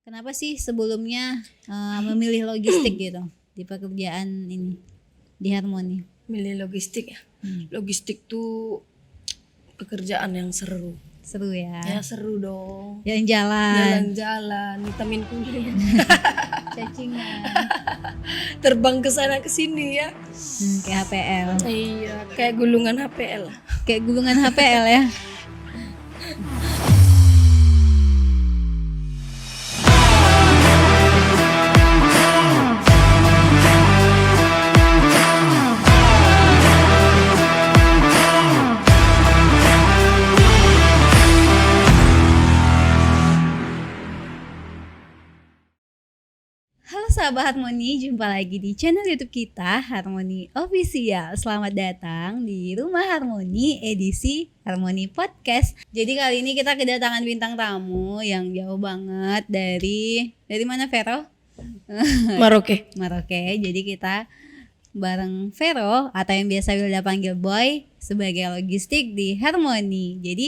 Kenapa sih sebelumnya memilih logistik gitu di pekerjaan ini di Harmoni? Milih logistik ya. Logistik tuh pekerjaan yang seru. Seru ya. Ya seru dong. Jalan-jalan, Jalan-jalan, vitamin kulit. cacingan, Terbang ke sana ke sini ya. kayak HPL, Iya, kayak gulungan HPL. kayak gulungan HPL ya. Halo sahabat Harmoni, jumpa lagi di channel YouTube kita Harmoni Official. Selamat datang di Rumah Harmoni edisi Harmoni Podcast. Jadi kali ini kita kedatangan bintang tamu yang jauh banget dari mana Vero? Maroke. Maroke. Jadi kita bareng Vero atau yang biasa Wilda panggil Boy sebagai logistik di Harmoni. Jadi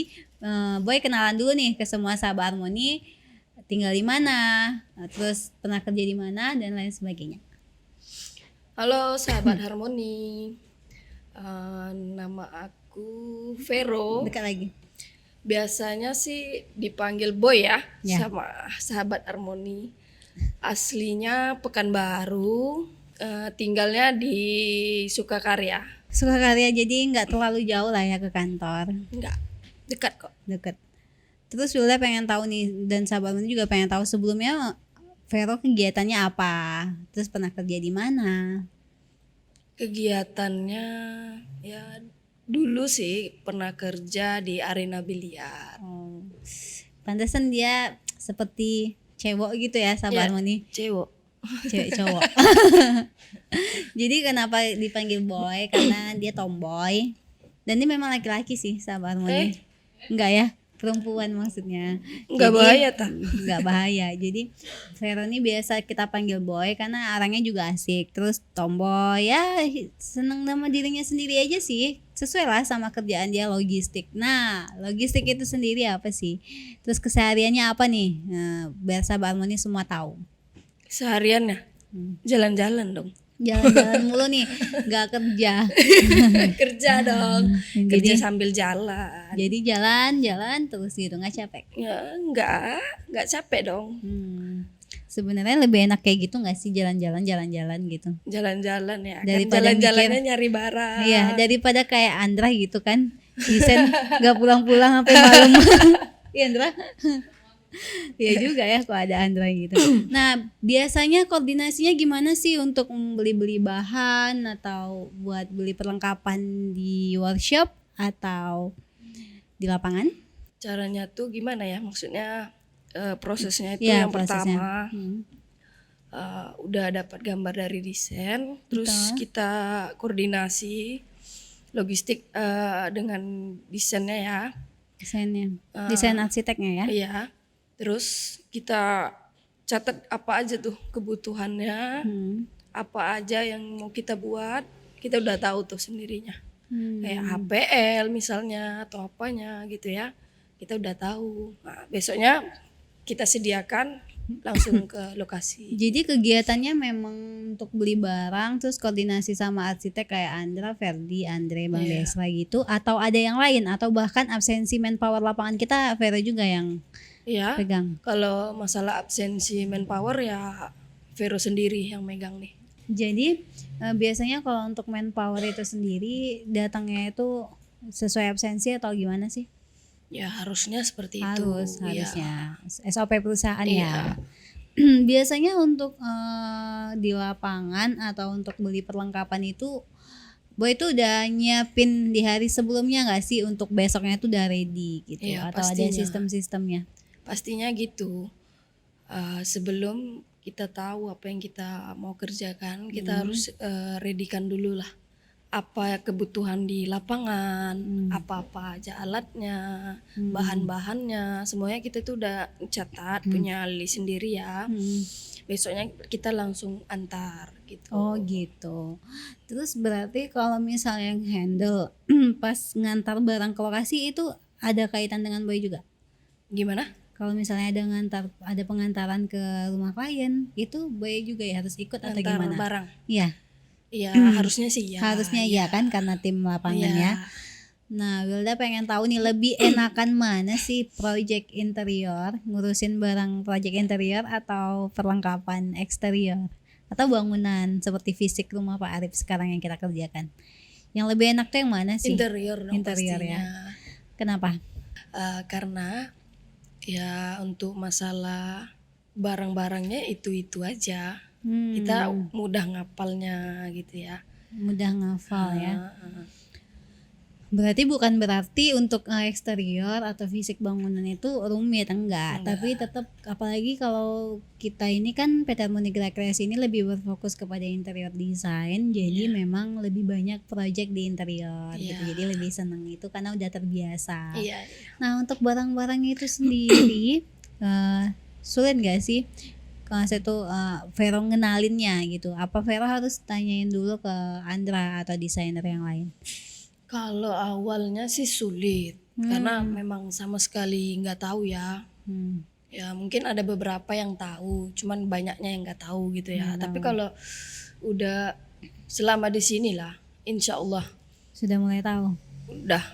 Boy kenalan dulu nih ke semua sahabat Harmoni. Tinggal di mana, terus pernah kerja di mana dan lain sebagainya. Halo sahabat Harmoni. Nama aku Vero. Dekat lagi. Biasanya sih dipanggil Boy ya, Ya. sama sahabat Harmoni. Aslinya Pekanbaru, tinggalnya di Sukakarya. Sukakarya, jadi nggak terlalu jauh lah ya ke kantor. Enggak, dekat kok. Deket. Terus Wilda pengen tahu nih, dan sahabatmu juga pengen tahu sebelumnya Vero kegiatannya apa, terus pernah kerja di mana. Kegiatannya ya dulu sih pernah kerja di arena biliar. Oh, pantesan dia seperti cewek gitu ya sahabat Ya, Harmoni. cewek. Cewek cowok. Jadi kenapa dipanggil Boy? Karena dia tomboy. Dan dia memang laki-laki sih sahabat Harmoni. Enggak ya? Perempuan maksudnya. Enggak Jadi, bahaya tah. Enggak bahaya. Jadi Vero ini biasa kita panggil Boy karena orangnya juga asik. Terus tomboy ya, seneng sama dirinya sendiri aja sih. Sesuai lah sama kerjaan dia logistik. Nah, logistik itu sendiri apa sih? Terus kesehariannya apa nih? Biar sahabat Harmoni semua tahu. Sehariannya jalan-jalan dong. Jalan-jalan mulu nih, nggak kerja. Kerja dong. Jadi- Kerja sambil jalan. Jadi jalan-jalan terus gitu, nggak capek. Ya enggak capek dong. Sebenarnya lebih enak kayak gitu nggak sih, jalan-jalan gitu. Jalan-jalan ya. Daripada Kan jalan-jalannya nyari barang. Iya, daripada kayak Andra gitu kan, Isen nggak pulang-pulang sampai malam. Iya Andra. Iya juga ya kalau ada Andra gitu. Nah, biasanya koordinasinya gimana sih untuk beli-beli bahan atau buat beli perlengkapan di workshop atau di lapangan? Caranya tuh gimana ya? Maksudnya prosesnya itu Iya, yang prosesnya. pertama udah dapat gambar dari desain, terus kita koordinasi logistik dengan desainnya ya. Desainnya, desain arsiteknya ya. Iya. Terus kita catat apa aja tuh kebutuhannya, apa aja yang mau kita buat, kita udah tahu tuh sendirinya. Kayak HPL misalnya atau apanya gitu ya. Kita udah tahu. Nah, besoknya kita sediakan langsung ke lokasi. Jadi kegiatannya memang untuk beli barang, terus koordinasi sama arsitek kayak Andra, Ferdi, Andre, Bang Iya. Desra gitu, atau ada yang lain, atau bahkan absensi manpower lapangan kita Vero juga yang Iya. pegang. Kalau masalah absensi manpower ya Vero sendiri yang megang nih. Jadi biasanya kalau untuk manpower itu sendiri datangnya itu sesuai absensi atau gimana sih? Ya harusnya seperti itu. Harusnya SOP perusahaan ya. Iya. Biasanya untuk di lapangan atau untuk beli perlengkapan itu Boy itu udah nyiapin di hari sebelumnya nggak sih untuk besoknya itu udah ready gitu, Iya, atau ada pastinya. sistem-sistemnya? Pastinya gitu. Sebelum kita tahu apa yang kita mau kerjakan, kita harus readykan dulu lah apa kebutuhan di lapangan, apa-apa aja alatnya, bahan-bahannya, semuanya kita tuh udah catat, punya list sendiri ya. Besoknya kita langsung antar gitu. Oh gitu. Terus berarti kalau misalnya yang handle pas ngantar barang ke lokasi itu ada kaitan dengan Boy juga? Gimana? Kalau misalnya ada pengantaran ke rumah klien, itu Boy juga ya harus ikut atau Antar gimana? barang. Iya, Iya, harusnya sih ya. harusnya iya kan karena tim lapangan Iya. ya. Nah, Wilda pengen tahu nih lebih enakan mana sih project interior, ngurusin barang project interior atau perlengkapan eksterior atau bangunan seperti fisik rumah Pak Arif sekarang yang kita kerjakan. Yang lebih enak tuh yang mana sih? Interior dong Interior pastinya. ya. Kenapa? Karena ya untuk masalah barang-barangnya itu aja. Kita mudah ngapalnya gitu ya. Mudah ngafal ya. Ah. Berarti bukan berarti untuk eksterior atau fisik bangunan itu rumit, enggak. Tapi tetap apalagi kalau kita ini kan PT Harmoni Rekreasi ini lebih berfokus kepada interior design, jadi memang lebih banyak project di interior gitu. Jadi lebih senang itu karena udah terbiasa. Iya. Nah, untuk barang-barang itu sendiri sulit gak sih? Kalau saya tuh Vero ngenalinnya gitu. Apa Vero harus tanyain dulu ke Andra atau desainer yang lain? Kalau awalnya sih sulit karena memang sama sekali nggak tahu ya. Ya mungkin ada beberapa yang tahu, cuman banyaknya yang nggak tahu gitu ya. Tapi kalau udah selama di sini lah, insya Allah sudah mulai tahu. Udah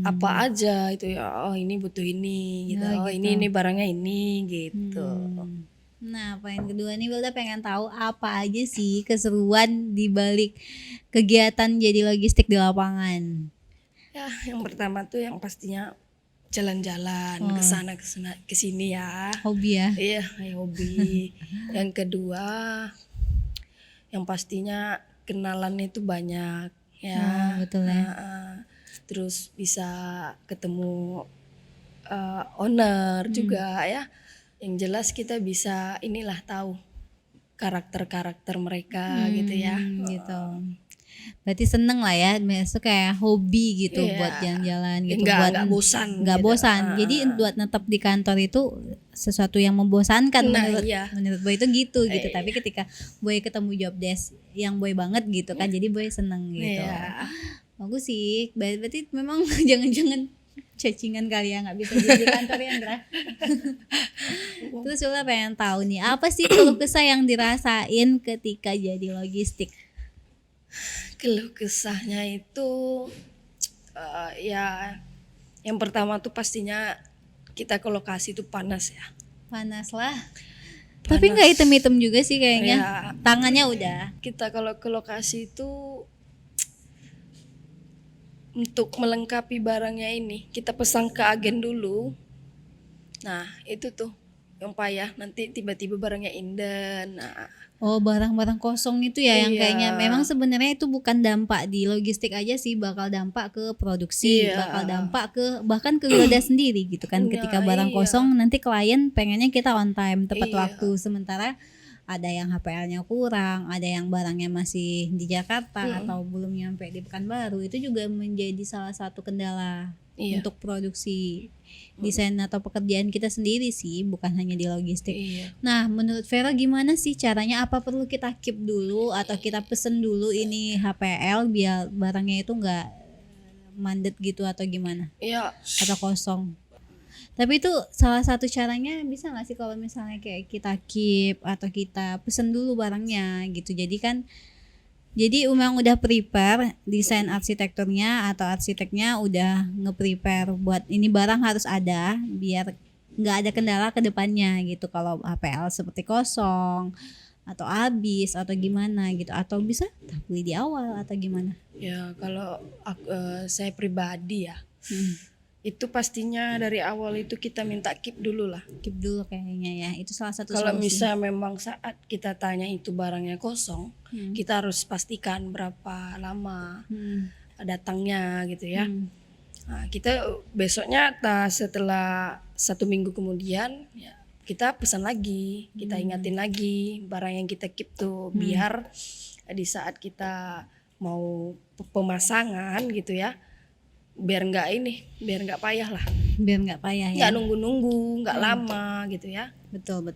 apa aja itu ya. Oh ini butuh ini gitu. Oh ini barangnya ini gitu. Nah, poin kedua nih Wilda pengen tahu apa aja sih keseruan di balik kegiatan jadi logistik di lapangan. Ya, yang pertama tuh yang pastinya jalan-jalan ke sana ke sini ya. Hobi ya? Iya, hobi. Yang kedua yang pastinya kenalan itu banyak ya. Betul ya. Terus bisa ketemu owner juga ya. Yang jelas kita bisa inilah tahu karakter-karakter mereka gitu ya. Gitu. Berarti seneng lah ya, masuk kayak hobi gitu buat jalan-jalan gitu. Nggak bosan. Nggak bosan. Jadi buat netep di kantor itu sesuatu yang membosankan menurut Boy itu gitu. Tapi ketika Boy ketemu job desk yang Boy banget gitu kan, jadi Boy seneng gitu. Bagus sih. Berarti memang jangan-jangan cacingan kali ya nggak bisa jadi di kantor ya Andra. Terus Ula pengen tahu nih apa sih keluh kesah yang dirasain ketika jadi logistik? Keluh kesahnya itu ya yang pertama tuh pastinya kita ke lokasi itu panas ya. Panas lah. Tapi nggak hitam-hitam juga sih kayaknya. Ya, tangannya udah. Kita kalau ke lokasi itu untuk melengkapi barangnya ini kita pesan ke agen dulu. Nah itu tuh yang payah, nanti tiba-tiba barangnya inden. Oh, barang-barang kosong itu ya yang kayaknya memang sebenarnya itu bukan dampak di logistik aja sih, bakal dampak ke produksi, bakal dampak ke bahkan ke Wilda sendiri gitu kan. Ketika barang kosong nanti klien pengennya kita on time tepat waktu, sementara ada yang HPL-nya kurang, ada yang barangnya masih di Jakarta atau belum nyampe di Pekanbaru. Itu juga menjadi salah satu kendala untuk produksi desain atau pekerjaan kita sendiri sih, bukan hanya di logistik. Nah, menurut Vera gimana sih caranya? Apa perlu kita keep dulu atau kita pesen dulu ini HPL biar barangnya itu nggak mandet gitu atau gimana? Atau kosong? Tapi itu salah satu caranya bisa nggak sih kalau misalnya kayak kita keep atau kita pesen dulu barangnya gitu. Jadi memang udah prepare desain arsitekturnya atau arsiteknya udah nge-prepare buat ini barang harus ada biar nggak ada kendala ke depannya gitu. Kalau HPL seperti kosong atau habis atau gimana gitu, atau bisa beli di awal atau gimana? Ya kalau saya pribadi ya. Itu pastinya dari awal itu kita minta keep dulu lah. Keep dulu kayaknya ya. Itu salah satu kalau solusi. Misal memang saat kita tanya itu barangnya kosong, kita harus pastikan berapa lama datangnya gitu ya. Nah, kita besoknya setelah 1 minggu kemudian ya, kita pesan lagi, kita ingatin lagi barang yang kita keep tuh biar di saat kita mau pemasangan gitu ya, biar nggak payah lah, biar nggak payah ya, nggak nunggu nggak lama gitu ya. Betul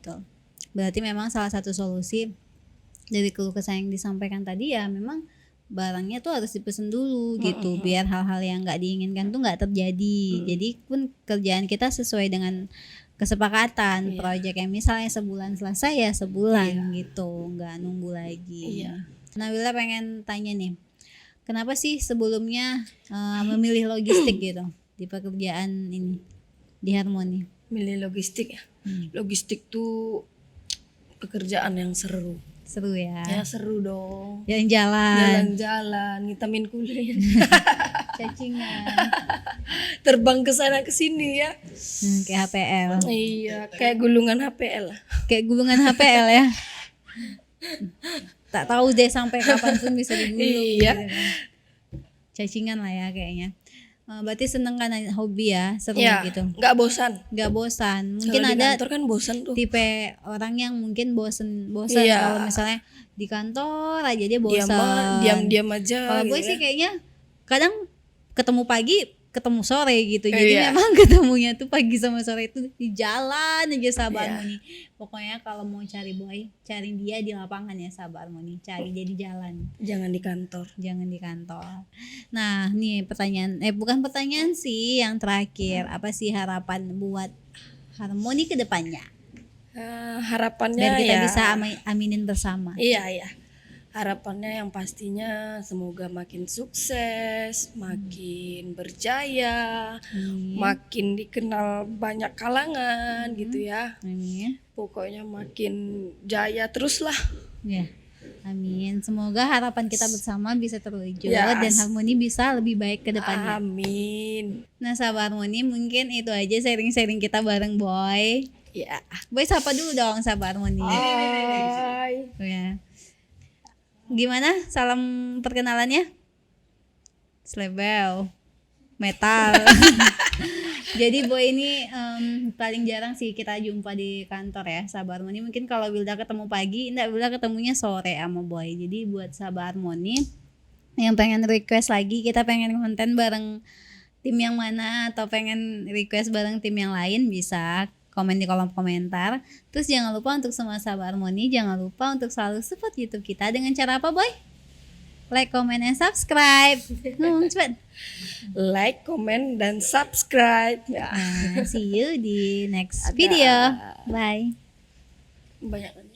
berarti memang salah satu solusi dari keluh kesah yang disampaikan tadi ya memang barangnya tuh harus dipesan dulu gitu, biar hal-hal yang nggak diinginkan tuh nggak terjadi. Jadi pun kerjaan kita sesuai dengan kesepakatan Iya. proyek yang misalnya sebulan selesai ya sebulan gitu, nggak nunggu lagi. Iya. Nah Willa pengen tanya nih, kenapa sih sebelumnya memilih logistik gitu di pekerjaan ini di Harmoni? Milih logistik ya. Logistik tuh pekerjaan yang seru. Seru ya, Ya seru dong. jalan-jalan, Jalan-jalan, ngitamin kulit. cacingan, Terbang ke sana ke sini ya. kayak HPL, Iya, kayak gulungan HPL. kayak gulungan HPL ya. Tak tahu deh sampai kapan pun bisa digulung. Iya. Gitu kan. Cacingan lah ya kayaknya. Berarti seneng kan hobi ya, seru Ya, gitu. nggak bosan. Nggak bosan. Mungkin Kalau di ada kantor kan bosan tuh. tipe orang yang mungkin bosen Iya. kalau misalnya di kantor aja dia Diam bosan. diam aja. Kalau gue gitu sih ya. kayaknya kadang ketemu pagi ketemu sore gitu. Jadi Iya. memang ketemunya tuh pagi sama sore itu di jalan aja Sabah Iya. Harmoni. Pokoknya kalau mau cari boy, cari dia di lapangan ya Sabah Harmoni. Cari dia di jalan, Jangan di kantor. jangan di kantor. Nah, nih pertanyaan bukan pertanyaan sih, yang terakhir, apa sih harapan buat Harmoni ke depannya? Harapannya Biar kita ya. bisa aminin bersama. Iya, iya. Harapannya yang pastinya semoga makin sukses, makin berjaya, makin dikenal banyak kalangan gitu ya. Amin. Pokoknya makin jaya terus lah. Ya. Amin. Semoga harapan kita bersama bisa terwujud Yes. dan Harmoni bisa lebih baik ke depannya. Amin. Nah, sahabat Harmoni, mungkin itu aja sharing-sharing kita bareng Boy. Ya. Boy sapa dulu dong sahabat Harmoni. Hai. Ya. Gimana salam perkenalannya? Slebel metal. Jadi Boy ini paling jarang sih kita jumpa di kantor ya sahabat Harmoni. Mungkin kalau Wilda ketemu pagi, enggak, Wilda ketemunya sore sama Boy. Jadi buat sahabat Harmoni yang pengen request lagi, kita pengen konten bareng tim yang mana atau pengen request bareng tim yang lain, bisa komen di kolom komentar. Terus jangan lupa untuk semua sahabat Harmoni, jangan lupa untuk selalu support YouTube kita dengan cara apa Boy? Like, comment, and subscribe. Ngomong cepet. Like, comment, dan subscribe. Ya. Nah, see you di next video. Bye. Banyak